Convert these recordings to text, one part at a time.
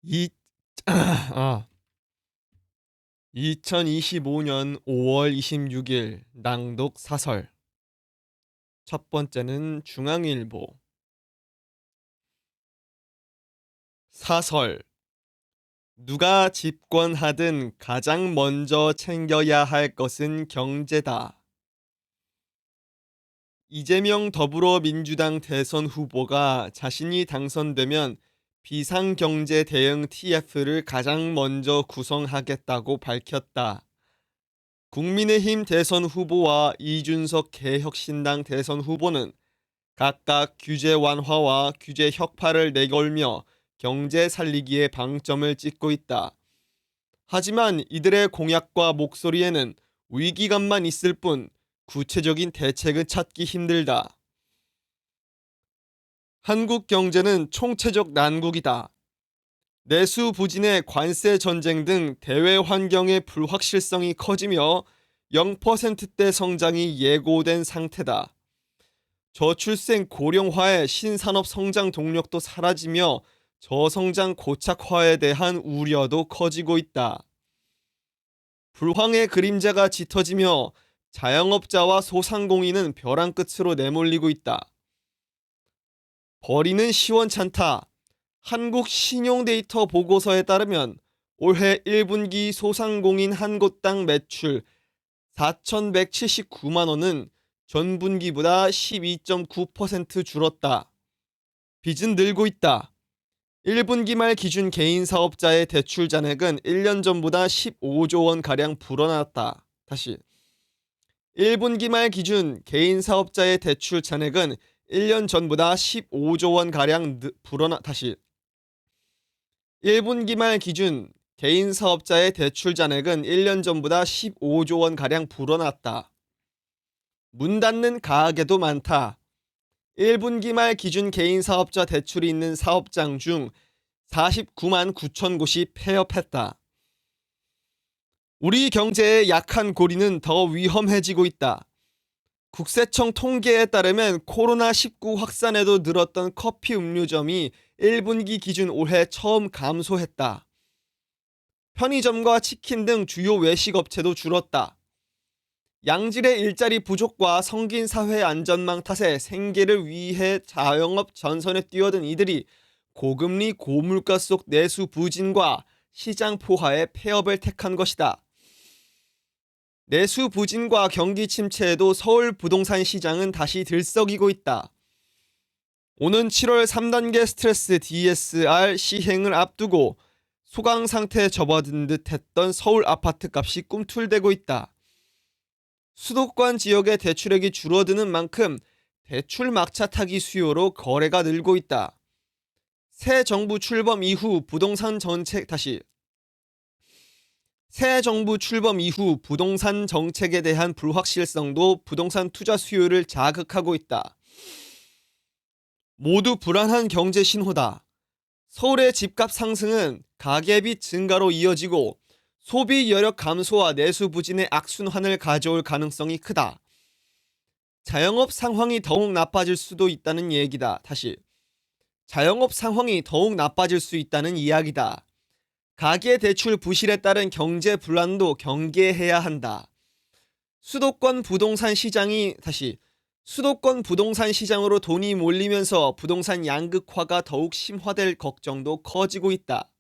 이 아 2025년 5월 26일 낭독 사설. 첫 번째는 중앙일보. 사설. 누가 집권하든 가장 먼저 챙겨야 할 것은 경제다. 이재명 더불어민주당 대선 후보가 자신이 당선되면 비상경제 대응 TF를 가장 먼저 구성하겠다고 밝혔다. 국민의힘 대선 후보와 이준석 개혁신당 대선 후보는 각각 규제 완화와 규제 혁파를 내걸며 경제 살리기에 방점을 찍고 있다. 하지만 이들의 공약과 목소리에는 위기감만 있을 뿐 구체적인 대책은 찾기 힘들다. 한국 경제는 총체적 난국이다. 내수 부진의 관세 전쟁 등 대외 환경의 불확실성이 커지며 0%대 성장이 예고된 상태다. 저출생 고령화의 신산업 성장 동력도 사라지며 저성장 고착화에 대한 우려도 커지고 있다. 불황의 그림자가 짙어지며 자영업자와 소상공인은 벼랑 끝으로 내몰리고 있다. 버리는 시원찮다. 한국 신용데이터 보고서에 따르면 올해 1분기 소상공인 한 곳당 매출 4,179만 원은 전분기보다 12.9% 줄었다. 빚은 늘고 있다. 1분기 말 기준 개인 사업자의 대출 잔액은 1년 전보다 15조 원가량 불어났다. 다시. 1분기 말 기준 개인 사업자의 대출 잔액은 1년 전보다 15조 원가량 다시. 1분기 말 기준 개인 사업자의 대출 잔액은 1년 전보다 15조 원가량 불어났다. 문 닫는 가게도 많다. 1분기 말 기준 개인 사업자 대출이 있는 사업장 중 49만 9천 곳이 폐업했다. 우리 경제의 약한 고리는 더 위험해지고 있다. 국세청 통계에 따르면 코로나19 확산에도 늘었던 커피 음료점이 1분기 기준 올해 처음 감소했다. 편의점과 치킨 등 주요 외식 업체도 줄었다. 양질의 일자리 부족과 성긴 사회 안전망 탓에 생계를 위해 자영업 전선에 뛰어든 이들이 고금리 고물가 속 내수 부진과 시장 포화의 폐업을 택한 것이다. 내수 부진과 경기 침체에도 서울 부동산 시장은 다시 들썩이고 있다. 오는 7월 3단계 스트레스 DSR 시행을 앞두고 소강 상태에 접어든 듯 했던 서울 아파트 값이 꿈틀대고 있다. 수도권 지역의 대출액이 줄어드는 만큼 대출 막차 타기 수요로 거래가 늘고 있다. 새 정부 출범 이후 부동산 정책에 대한 불확실성도 부동산 투자 수요를 자극하고 있다. 모두 불안한 경제 신호다. 서울의 집값 상승은 가계빚 증가로 이어지고 소비 여력 감소와 내수 부진의 악순환을 가져올 가능성이 크다. 자영업 상황이 더욱 나빠질 수도 있다는 얘기다. 다시. 자영업 상황이 더욱 나빠질 수 있다는 이야기다. 가계대출 부실에 따른 경제 불안도 경계해야 한다. 수도권 부동산 시장으로 돈이 몰리면서 부동산 양극화가 더욱 심화될 걱정도 커지고 있다.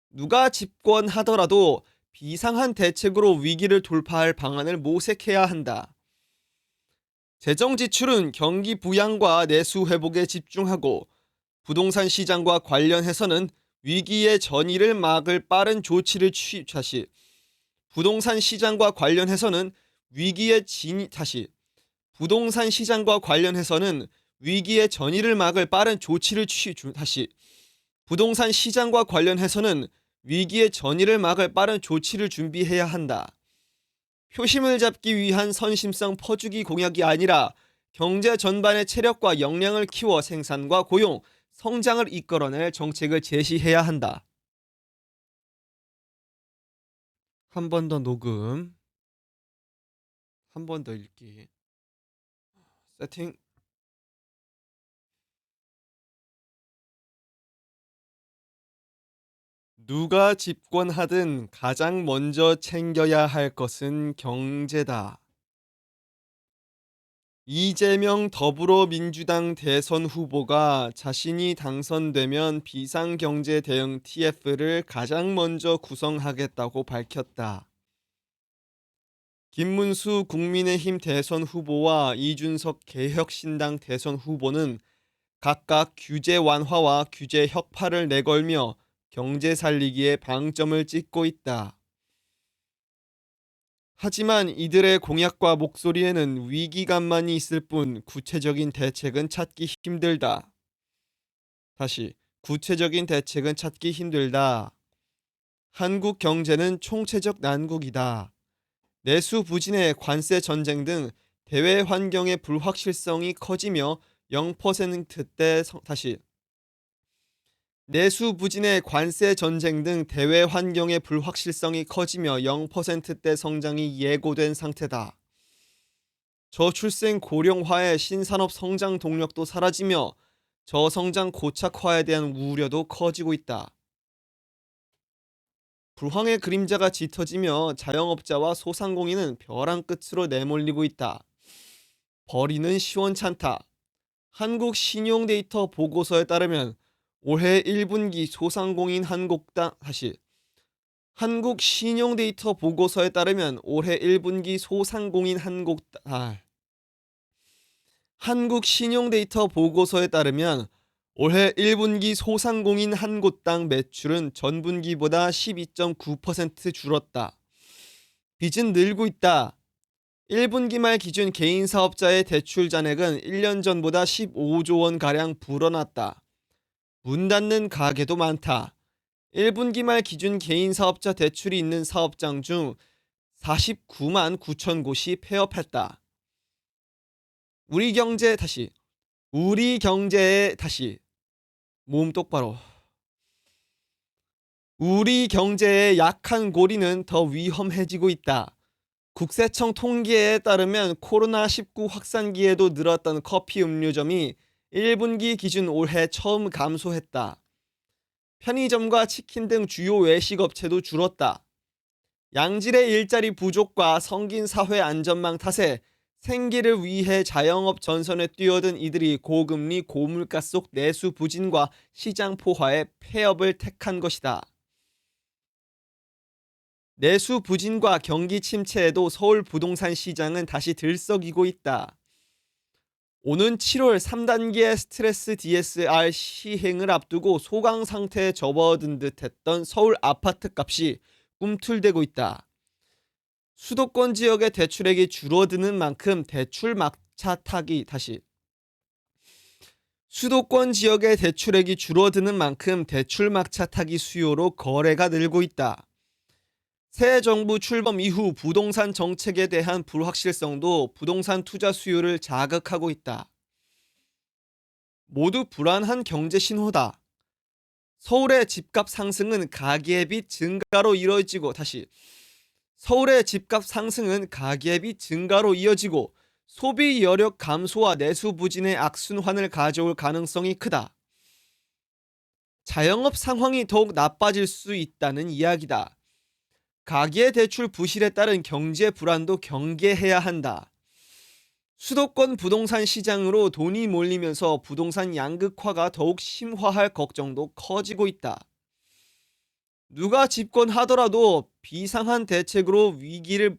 누가 집권하더라도 비상한 대책으로 위기를 돌파할 방안을 모색해야 한다. 재정 지출은 경기 부양과 내수 회복에 집중하고 부동산 시장과 관련해서는 위기의 전이를 막을 빠른 조치를 취하시. 부동산 시장과 관련해서는 위기의 진 다시. 부동산 시장과 관련해서는 위기의 전이를 막을 빠른 조치를 다시. 부동산 시장과 관련해서는 위기의 전이를 막을 빠른 조치를 준비해야 한다. 표심을 잡기 위한 선심성 퍼주기 공약이 아니라 경제 전반의 체력과 역량을 키워 생산과 고용, 성장을 이끌어낼 정책을 제시해야 한다. 한 번 더 녹음, 한 번 더 읽기. 세팅. 누가 집권하든 가장 먼저 챙겨야 할 것은 경제다. 이재명 더불어민주당 대선 후보가 자신이 당선되면 비상경제 대응 TF를 가장 먼저 구성하겠다고 밝혔다. 김문수 국민의힘 대선 후보와 이준석 개혁신당 대선 후보는 각각 규제 완화와 규제 혁파를 내걸며 경제 살리기에 방점을 찍고 있다. 하지만 이들의 공약과 목소리에는 위기감만이 있을 뿐 구체적인 대책은 찾기 힘들다. 다시, 구체적인 대책은 찾기 힘들다. 한국 경제는 총체적 난국이다. 내수 부진의 관세 전쟁 등 대외 환경의 불확실성이 커지며 0%대 다시 내수 부진의 관세 전쟁 등 대외 환경의 불확실성이 커지며 0%대 성장이 예고된 상태다. 저출생 고령화의 신산업 성장 동력도 사라지며 저성장 고착화에 대한 우려도 커지고 있다. 불황의 그림자가 짙어지며 자영업자와 소상공인은 벼랑 끝으로 내몰리고 있다. 벌이는 시원찮다. 한국 신용데이터 보고서에 따르면 올해 1분기 소상공인 한국 신용데이터 보고서에 따르면 올해 1분기 소상공인 한국 신용데이터 보고서에 따르면 올해 1분기 소상공인 한 곳당 매출은 전분기보다 12.9% 줄었다. 빚은 늘고 있다. 1분기 말 기준 개인 사업자의 대출 잔액은 1년 전보다 15조 원가량 불어났다. 문 닫는 가게도 많다. 1분기 말 기준 개인 사업자 대출이 있는 사업장 중 49만 9천 곳이 폐업했다. 우리 경제에 다시 몸 똑바로. 우리 경제의 약한 고리는 더 위험해지고 있다. 국세청 통계에 따르면 코로나19 확산기에도 늘었던 커피 음료점이 1분기 기준 올해 처음 감소했다. 편의점과 치킨 등 주요 외식업체도 줄었다. 양질의 일자리 부족과 성긴 사회 안전망 탓에 생계를 위해 자영업 전선에 뛰어든 이들이 고금리 고물가 속 내수 부진과 시장 포화에 폐업을 택한 것이다. 내수 부진과 경기 침체에도 서울 부동산 시장은 다시 들썩이고 있다. 오는 7월 3단계 스트레스 DSR 시행을 앞두고 소강 상태에 접어든 듯했던 서울 아파트 값이 꿈틀대고 있다. 수도권 지역의 대출액이 줄어드는 만큼 수도권 지역의 대출액이 줄어드는 만큼 대출 막차 타기 수요로 거래가 늘고 있다. 새 정부 출범 이후 부동산 정책에 대한 불확실성도 부동산 투자 수요를 자극하고 있다. 모두 불안한 경제 신호다. 서울의 집값 상승은 가계비 증가로 이어지고 소비 여력 감소와 내수 부진의 악순환을 가져올 가능성이 크다. 자영업 상황이 더욱 나빠질 수 있다는 이야기다. 가계대출 부실에 따른 경제 불안도 경계해야 한다. 수도권 부동산 시장으로 돈이 몰리면서 부동산 양극화가 더욱 심화할 걱정도 커지고 있다. 누가 집권하더라도 비상한 대책으로 위기를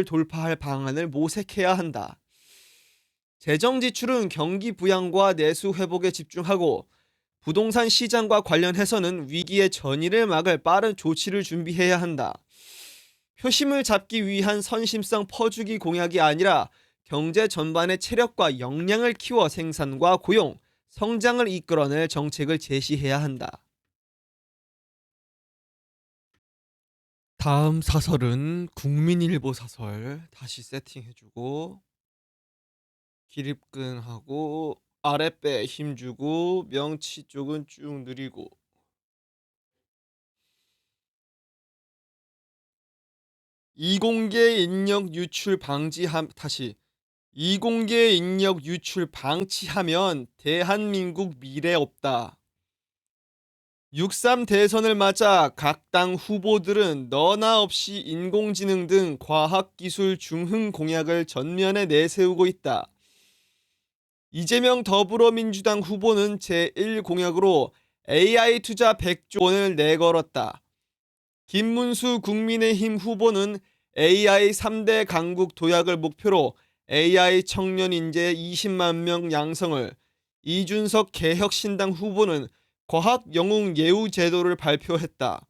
돌파할 방안을 모색해야 한다. 재정 지출은 경기 부양과 내수 회복에 집중하고 부동산 시장과 관련해서는 위기의 전이를 막을 빠른 조치를 준비해야 한다. 표심을 잡기 위한 선심성 퍼주기 공약이 아니라 경제 전반의 체력과 역량을 키워 생산과 고용, 성장을 이끌어낼 정책을 제시해야 한다. 다음 사설은 국민일보 사설 다시 세팅해주고 기립근하고 아랫배 힘주고 명치 쪽은 쭉 느리고 이공계 인력 유출 방지 이공계 인력 유출 방치하면 대한민국 미래 없다. 6.3 대선을 맞아 각 당 후보들은 너나 없이 인공지능 등 과학기술 중흥 공약을 전면에 내세우고 있다. 이재명 더불어민주당 후보는 제1공약으로 AI 투자 100조 원을 내걸었다. 김문수 국민의힘 후보는 AI 3대 강국 도약을 목표로 AI 청년 인재 20만 명 양성을, 이준석 개혁신당 후보는 과학 영웅 예우 제도를 발표했다.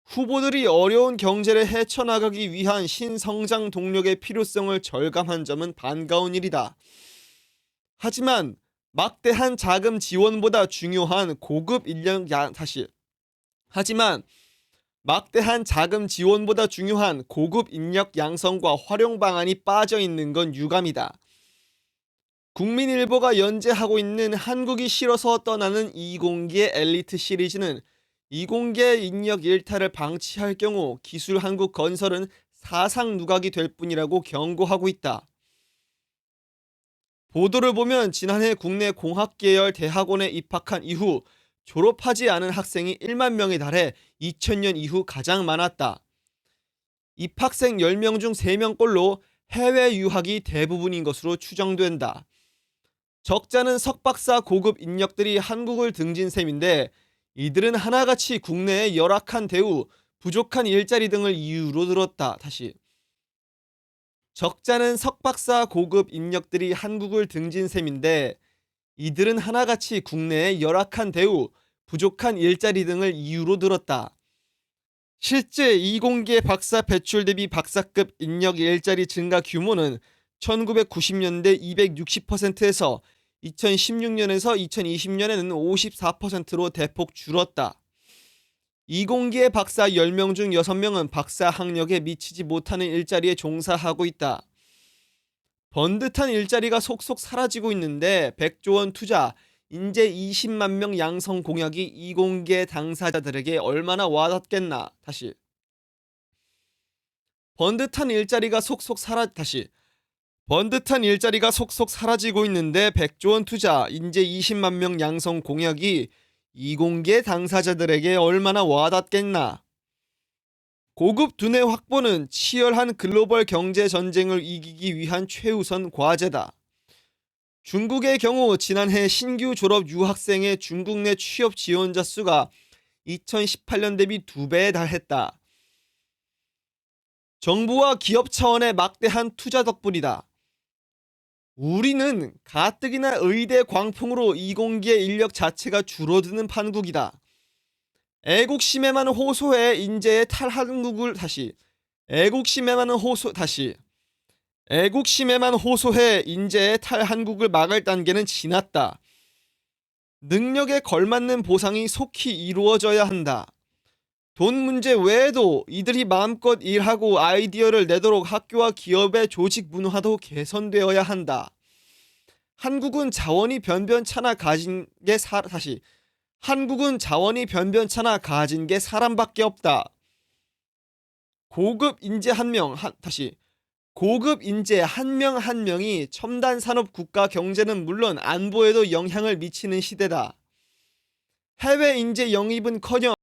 후보들이 어려운 경제를 헤쳐나가기 위한 신성장 동력의 필요성을 절감한 점은 반가운 일이다. 하지만 막대한 자금 지원보다 중요한 고급 인력 양성과 활용 방안이 빠져 있는 건 유감이다. 국민일보가 연재하고 있는 한국이 싫어서 떠나는 이공계 엘리트 시리즈는 이공계 인력 일탈을 방치할 경우 기술 한국 건설은 사상 누각이 될 뿐이라고 경고하고 있다. 보도를 보면 지난해 국내 공학계열 대학원에 입학한 이후 졸업하지 않은 학생이 1만 명에 달해 2000년 이후 가장 많았다. 입학생 10명 중 3명꼴로 해외 유학이 대부분인 것으로 추정된다. 적자는 석박사 고급 인력들이 한국을 등진 셈인데 이들은 하나같이 국내의 열악한 대우, 부족한 일자리 등을 이유로 들었다. 적자는 석박사 고급 인력들이 한국을 등진 셈인데 이들은 하나같이 국내의 열악한 대우, 부족한 일자리 등을 이유로 들었다. 실제 이공계 박사 배출 대비 박사급 인력 일자리 증가 규모는 1990년대 260%에서 2016년에서 2020년에는 54%로 대폭 줄었다. 이공계 박사 10명 중 6명은 박사 학력에 미치지 못하는 일자리에 종사하고 있다. 번듯한 일자리가 속속 사라지고 있는데 100조 원 투자, 인재 20만 명 양성 공약이 이공계 당사자들에게 얼마나 와닿겠나. 번듯한 일자리가 속속 사라지고 있는데 100조 원 투자, 인재 20만 명 양성 공약이 이공계 당사자들에게 얼마나 와닿겠나. 고급 두뇌 확보는 치열한 글로벌 경제 전쟁을 이기기 위한 최우선 과제다. 중국의 경우 지난해 신규 졸업 유학생의 중국 내 취업 지원자 수가 2018년 대비 2배에 달했다. 정부와 기업 차원의 막대한 투자 덕분이다. 우리는 가뜩이나 의대 광풍으로 이공계 인력 자체가 줄어드는 판국이다. 애국심에만 호소해 인재의 탈한국을 막을 단계는 지났다. 능력에 걸맞는 보상이 속히 이루어져야 한다. 돈 문제 외에도 이들이 마음껏 일하고 아이디어를 내도록 학교와 기업의 조직 문화도 개선되어야 한다. 한국은 자원이 변변찮아 가진 게 사람밖에 없다. 고급 인재 한 명 한 명이 첨단 산업 국가 경제는 물론 안보에도 영향을 미치는 시대다. 해외 인재 영입은커녕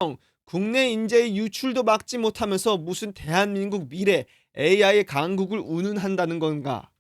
국내 인재의 유출도 막지 못하면서 무슨 대한민국 미래 AI 강국을 운운한다는 건가?